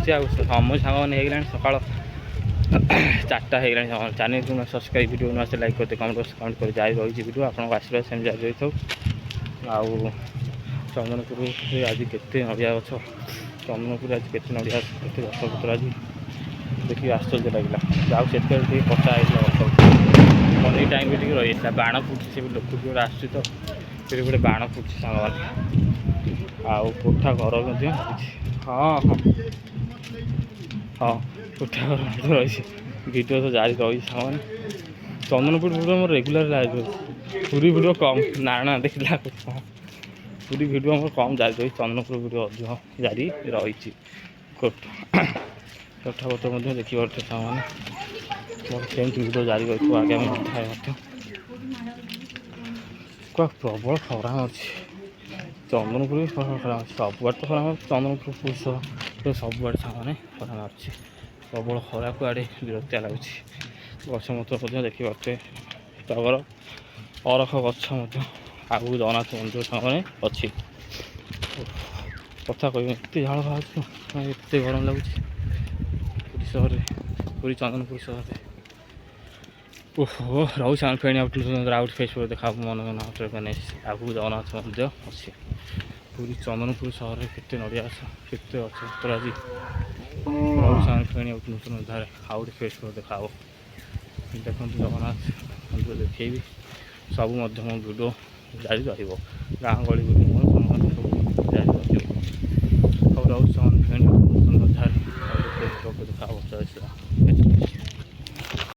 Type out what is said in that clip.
ଚାଲିଛି ଆଉ ସମୟ ସାଙ୍ଗମାନେ ହେଇଗଲାଣି ସକାଳ 4ଟା ହେଇଗଲାଣି। ଚ୍ୟାନେଲକୁ ନୂଆ ସବସ୍କ୍ରାଇବ୍ ଭିଡ଼ିଓ ନୂଆ ଲାଇକ୍ କରିତେ କମେଣ୍ଟ କରି ଜାରି ରହିଛି ଭିଡ଼ିଓ ଆପଣଙ୍କ ଆଶୀର୍ବାଦ ସେମିତି ଜାରି ରହିଥାଉ। ଆଉ ଚନ୍ଦନପୁରରେ ଆଜି କେତେ ନଡ଼ିଆ ଗଛ, ଚନ୍ଦନପୁରରେ ଆଜି କେତେ ନଡ଼ିଆ ଗଛ, କେତେ ଗଛପତ୍ର ଆଜି ଦେଖିକି ଆଶ୍ଚର୍ଯ୍ୟ ଲାଗିଲା। ଆଉ ସେତେବେଳେ ଟିକେ କଟା ହେଇଥିଲା ଗଛ, ଏଇ ଟାଇମ୍ରେ ଟିକେ ରହିଯାଇଥିଲା। ବାଣ ଫୁଟୁଛି, ସେ ଲୋକ ଗୋଟେ ଆସୁଛି ତ ସେଠି ଗୋଟେ ବାଣ ଫୁଟୁଛି ସାଙ୍ଗମାନେ। ଆଉ କୋଠା ଘର ମଧ୍ୟ ରହିଛି। ହଁ କୋଠା ଘର ମଧ୍ୟ ରହିଛି। ଭିଡ଼ିଓ ତ ଜାରି ରହିଛି ସାଙ୍ଗମାନେ। ଚନ୍ଦନପୁର ଭିଡ଼ିଓ ମୋର ରେଗୁଲାର ଲାଇଭ୍ ରହିଛି। ପୁରୀ ଭିଡ଼ିଓ କମ୍ ନା ଦେଖିଲା ପୁରୀ ଭିଡ଼ିଓ ଆମର କମ୍ ଜାରି ରହିଛି, ଚନ୍ଦନପୁର ଭିଡ଼ିଓ ଅଧିକ ଜାରି ରହିଛି। କୋଠାପତ୍ର ମଧ୍ୟ ଦେଖିପାରୁଥିବେ ସାଙ୍ଗମାନେ। ମୋର ସେମିତି ଭିଡ଼ିଓ ଜାରି ରହିଥିବ ଆଗାମୀ ଅଧ୍ୟାୟ ମଧ୍ୟ। ପ୍ରବଳ ଖରା ଅଛି ଚନ୍ଦନପୁର ବି ଖରା ଅଛି, ସବୁଆଡ଼େ ତ ଖରା ଅଛି। ଚନ୍ଦନପୁର ପୁରୁଷ ସବୁଆଡ଼େ ସାଙ୍ଗମାନେ ଖରା ମାରୁଛି। ପ୍ରବଳ ଖରାକୁ ଆଡ଼େ ବିରକ୍ତିଆ ଲାଗୁଛି। ଗଛ ମତ୍ର ମଧ୍ୟ ଦେଖିପାରୁଥିବେ, ଟଗର ଅରଖ ଗଛ ମଧ୍ୟ ଆଗକୁ ଜଗନ୍ନାଥ ମନ୍ଦିର ସାଙ୍ଗମାନେ ଅଛି। କଥା କହିବି ଏତେ ଝାଳ ବାହାରୁଛି, ଏତେ ଗରମ ଲାଗୁଛି ପୁରୀ ସହରରେ, ପୁରୀ ଚନ୍ଦନପୁର ସହରରେ। ରହୁଛି ଆମେ ଫେଣି ଆଉ ଫେସବୁକ୍ ଦେଖା ମନ ଆଗକୁ ଜଗନ୍ନାଥ ମନ୍ଦିର ଅଛି। ପୁରୀ ଚନ୍ଦନପୁର ସହରରେ କେତେ ନଡ଼ିଆ ଗଛ, କେତେ ଗଛ ପତ୍ର ଆଜି ରହୁଛି ଆମେ ଫେଣି ଆଉ ନୂତନ ଧାରେ ଆଉ ଗୋଟେ ଫେସବୁକ୍ ଦେଖା ହବ। ଦେଖନ୍ତୁ ଜଗନ୍ନାଥ ମନ୍ଦିର ଦେଖେଇବି, ସବୁ ମଧ୍ୟ ମୋ ଭିଡ଼ିଓ ଜାରି ରହିବ। ଗାଁ ଗହଳି ଭିଡ଼ିଓ